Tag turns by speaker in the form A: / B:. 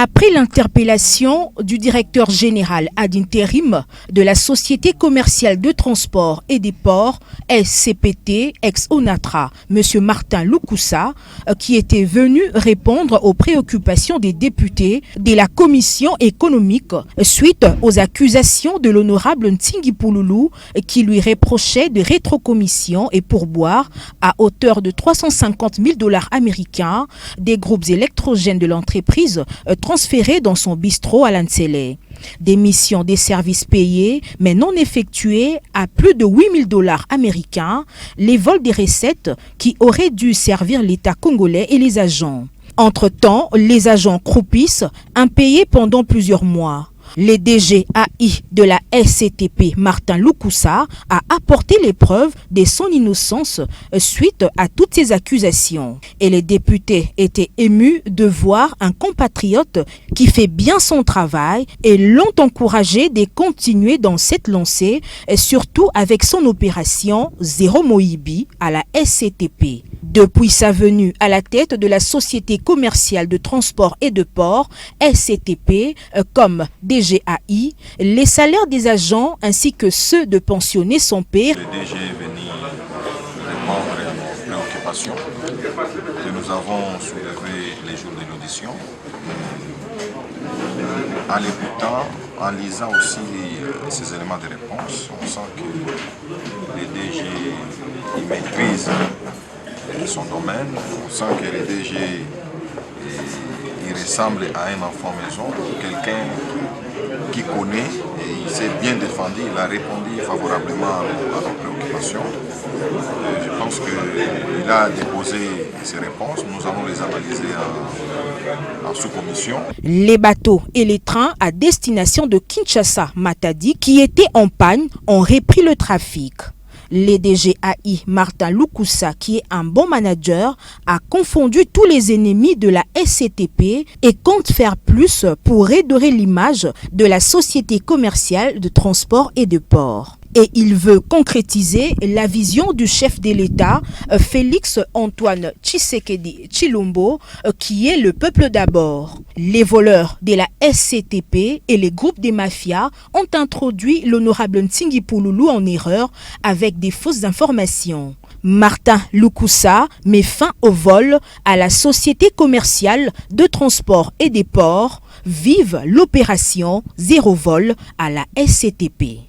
A: Après l'interpellation du directeur général ad intérim de la Société commerciale de transport et des ports, SCPT, ex-ONATRA, M. Martin Lukusa, qui était venu répondre aux préoccupations des députés de la Commission économique suite aux accusations de l'honorable Ntsingi Pouloulou qui lui reprochait de rétrocommission et pourboire à hauteur de 350 000 $ américains des groupes électrogènes de l'entreprise transférés dans son bistrot à Lantsele. Des missions des services payés mais non effectuées à plus de 8 000 $ américains, les vols des recettes qui auraient dû servir l'État congolais et les agents. Entre-temps, les agents croupissent, impayés pendant plusieurs mois. Le DG AI de la SCTP, Martin Lukusa, a apporté les preuves de son innocence suite à toutes ces accusations. Et les députés étaient émus de voir un compatriote qui fait bien son travail et l'ont encouragé de continuer dans cette lancée, surtout avec son opération Zéro Moïbi à la SCTP. Depuis sa venue à la tête de la Société commerciale de transport et de port, SCTP, comme DGAI, les salaires des agents ainsi que ceux de pensionnés sont payés.
B: Le DG est venu répondre à nos préoccupations que nous avons soulevées les jours de l'audition. En l'écoutant, en lisant aussi ces éléments de réponse, on sent que le DG il maîtrise son domaine. On sent que le DG il ressemble à un enfant maison, quelqu'un qui connaît et il s'est bien défendu, il a répondu favorablement à nos préoccupations. Je pense qu'il a déposé ses réponses, nous allons les analyser en sous-commission.
A: Les bateaux et les trains à destination de Kinshasa-Matadi qui étaient en panne ont repris le trafic. Le DGAI Martin Lukusa, qui est un bon manager, a confondu tous les ennemis de la SCTP et compte faire plus pour redorer l'image de la société commerciale de transport et de port. Et il veut concrétiser la vision du chef de l'État, Félix Antoine Tshisekedi Tshilombo, qui est le peuple d'abord. Les voleurs de la SCTP et les groupes des mafias ont introduit l'honorable Ntsingi Pouloulou en erreur avec des fausses informations. Martin Lukusa met fin au vol à la Société commerciale de transport et des ports. Vive l'opération Zéro vol à la SCTP.